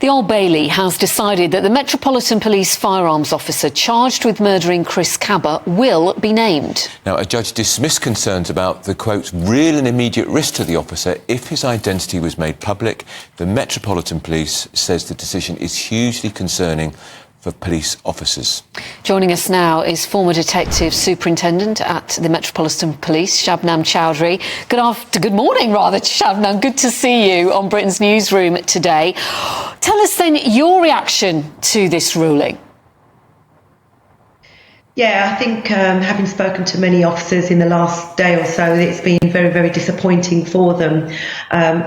The Old Bailey has decided that the Metropolitan Police firearms officer charged with murdering Chris Kaba will be named. Now, a judge dismissed concerns about the, quote, real and immediate risk to the officer if his identity was made public. The Metropolitan Police says the decision is hugely concerning for police officers. Joining us now is former Detective Superintendent at the Metropolitan Police, Shabnam Chaudhri. Good morning, Shabnam. Good to see you on Britain's Newsroom today. Tell us then your reaction to this ruling. Yeah, I think having spoken to many officers in the last day or so, it's been very, very disappointing for them.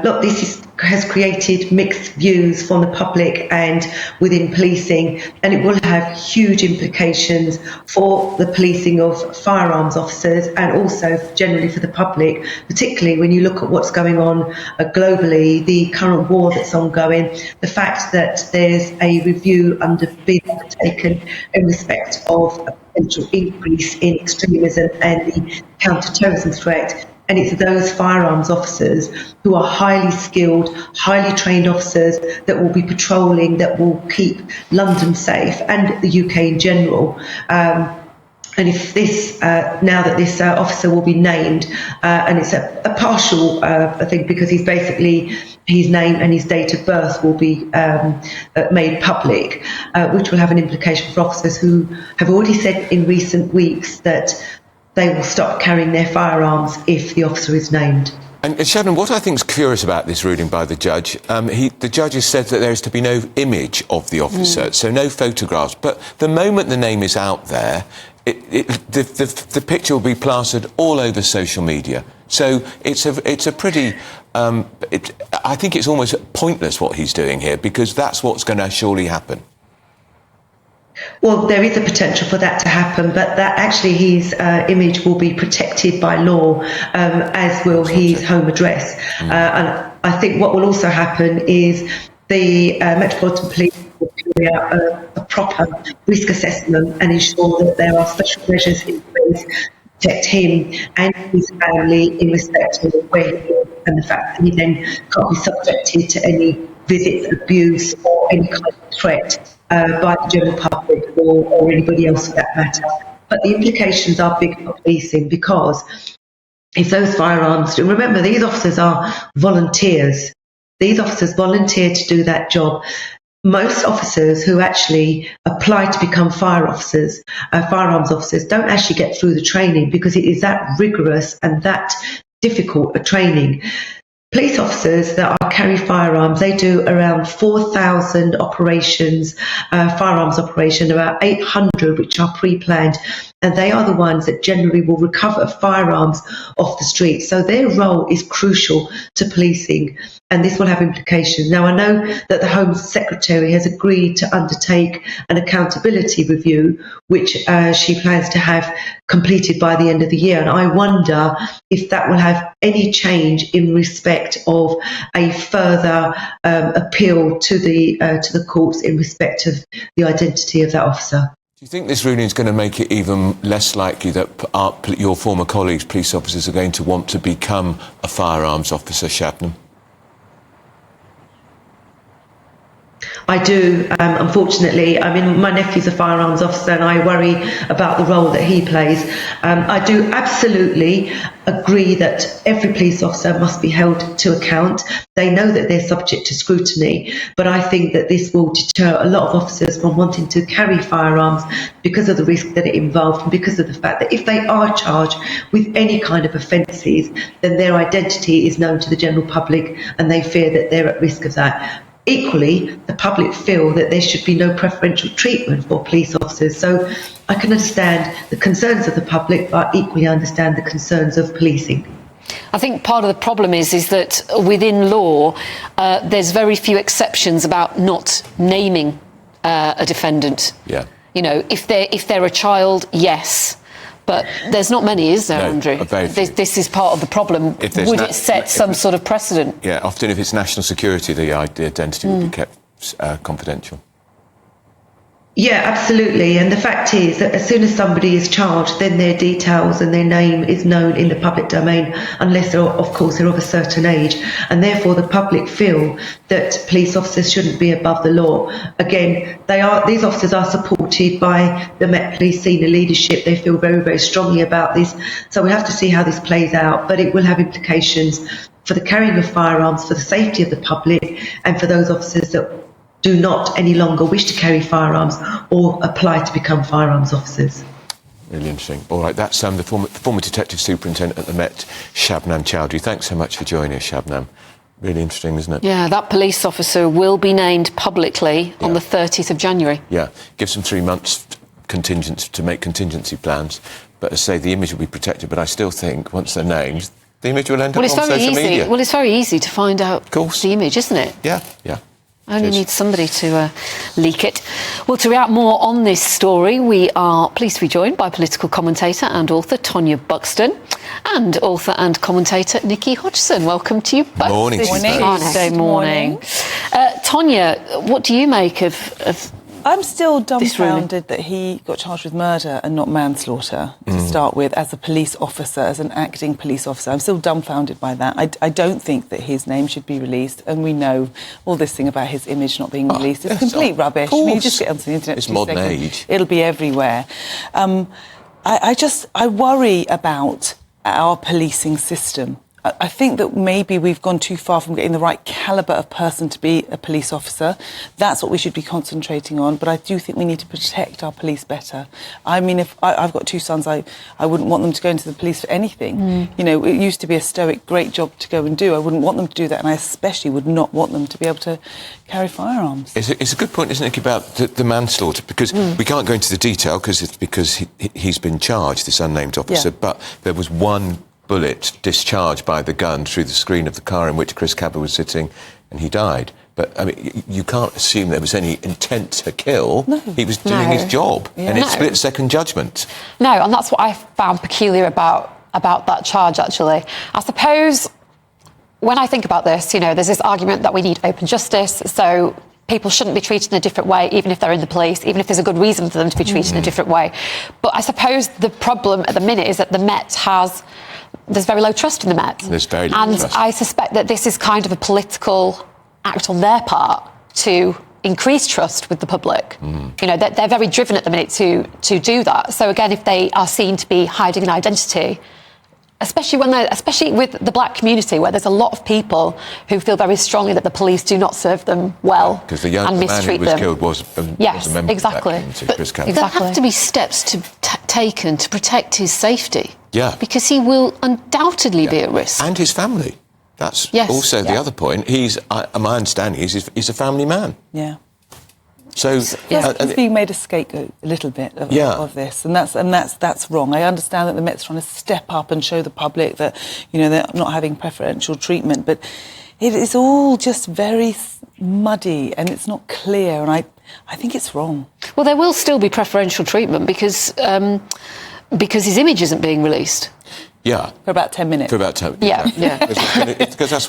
Look, this has created mixed views from the public and within policing, and it will have huge implications for the policing of firearms officers and also generally for the public, particularly when you look at what's going on globally, the current war that's ongoing, the fact that there's a review being undertaken in respect of a potential increase in extremism and the counter-terrorism threat. And it's those firearms officers who are highly skilled, highly trained officers that will be patrolling, that will keep London safe and the UK in general. And if this, now that this officer will be named, and it's a partial thing because his name and his date of birth will be made public, which will have an implication for officers who have already said in recent weeks that they will stop carrying their firearms if the officer is named. And Shabnam, what I think is curious about this ruling by the judge, the judge has said that there is to be no image of the officer, so no photographs. But the moment the name is out there, the picture will be plastered all over social media. So it's a pretty. I think it's almost pointless what he's doing here because that's what's going to surely happen. Well, there is a potential for that to happen, but that actually his image will be protected by law, as will his home address. And I think what will also happen is the Metropolitan Police will carry out a proper risk assessment and ensure that there are special measures in place to protect him and his family in respect of where he is and the fact that he then can't be subjected to any visits, abuse or any kind of threat by the general public or anybody else for that matter. But the implications are big for policing because if those firearms, remember these officers are volunteers. These officers volunteer to do that job. Most officers who actually apply to become firearms officers don't actually get through the training because it is that rigorous and that difficult a training. Police officers that carry firearms, they do around 4,000 operations, firearms operation, about 800 which are pre-planned, and they are the ones that generally will recover firearms off the street. So their role is crucial to policing, and this will have implications. Now, I know that the Home Secretary has agreed to undertake an accountability review, which she plans to have completed by the end of the year, and I wonder if that will have any change in respect of a further appeal to the courts in respect of the identity of that officer. Do you think this ruling is going to make it even less likely that your former colleagues, police officers, are going to want to become a firearms officer, Shabnam? I do, unfortunately. I mean, my nephew's a firearms officer and I worry about the role that he plays. I do absolutely agree that every police officer must be held to account. They know that they're subject to scrutiny, but I think that this will deter a lot of officers from wanting to carry firearms because of the risk that it involves and because of the fact that if they are charged with any kind of offences, then their identity is known to the general public and they fear that they're at risk of that. Equally, the public feel that there should be no preferential treatment for police officers. So I can understand the concerns of the public, but equally understand the concerns of policing. I think part of the problem is that within law, there's very few exceptions about not naming a defendant. Yeah. You know, if they're a child, yes. But there's not many, is there, Andrew? This is part of the problem. Would it set some sort of precedent? Yeah, often if it's national security, the identity would be kept confidential. Yeah, absolutely. And the fact is that as soon as somebody is charged, then their details and their name is known in the public domain, unless, of course, they're of a certain age. And therefore, the public feel that police officers shouldn't be above the law. Again, these officers are supported by the Met Police senior leadership. They feel very, very strongly about this. So we have to see how this plays out, but it will have implications for the carrying of firearms, for the safety of the public, and for those officers that do not any longer wish to carry firearms or apply to become firearms officers. Really interesting. All right, that's the former Detective Superintendent at the Met, Shabnam Chaudhri. Thanks so much for joining us, Shabnam. Really interesting, isn't it? Yeah, that police officer will be named publicly on the 30th of January. Yeah, gives them 3 months to make contingency plans. But as I say, the image will be protected. But I still think once they're named, the image will end up on social media. Well, it's very easy to find out the image, isn't it? Yeah, yeah. Only needs somebody to leak it. Well, to react more on this story, we are pleased to be joined by political commentator and author Tonia Buxton and author and commentator Nichi Hodgson. Welcome to you both. Morning. Tuesday morning. Tonia, what do you make of I'm still dumbfounded that he got charged with murder and not manslaughter to start with, as a police officer, as an acting police officer. I'm still dumbfounded by that. I don't think that his name should be released, and we know all this thing about his image not being released. It's complete rubbish. I mean, you just get onto the internet. It's modern age. It'll be everywhere. I worry about our policing system. I think that maybe we've gone too far from getting the right calibre of person to be a police officer. That's what we should be concentrating on. But I do think we need to protect our police better. I mean, if I've got 2 sons, I wouldn't want them to go into the police for anything. You know, it used to be a stoic, great job to go and do. I wouldn't want them to do that, and I especially would not want them to be able to carry firearms. It's a good point, isn't it, about the manslaughter? Because we can't go into the detail because he's been charged, this unnamed officer, but there was one bullet discharged by the gun through the screen of the car in which Chris Kaba was sitting, and he died. But, I mean, you can't assume there was any intent to kill. No. He was doing his job, and it's split-second judgment. No, and that's what I found peculiar about that charge, actually. I suppose, when I think about this, you know, there's this argument that we need open justice, so people shouldn't be treated in a different way, even if they're in the police, even if there's a good reason for them to be treated in a different way. But I suppose the problem at the minute is that the Met there's very low trust in the Met. There's very low trust. And I suspect that this is kind of a political act on their part to increase trust with the public. You know, they're very driven at the minute to do that. So again, if they are seen to be hiding an identity, especially with the black community, where there's a lot of people who feel very strongly that the police do not serve them well because the young man who was killed was a member of that community, Chris Kaba. There have to be steps taken to protect his safety. Yeah. Because he will undoubtedly be at risk. And his family. That's also the other point. My understanding is he's a family man. Yeah. So he's being made a scapegoat a little bit of this, and that's wrong. I understand that the Met's trying to step up and show the public that, you know, they're not having preferential treatment, but it is all just very muddy and it's not clear, and I think it's wrong. Well, there will still be preferential treatment because his image isn't being released. Yeah. For about 10 minutes. Yeah. Because that's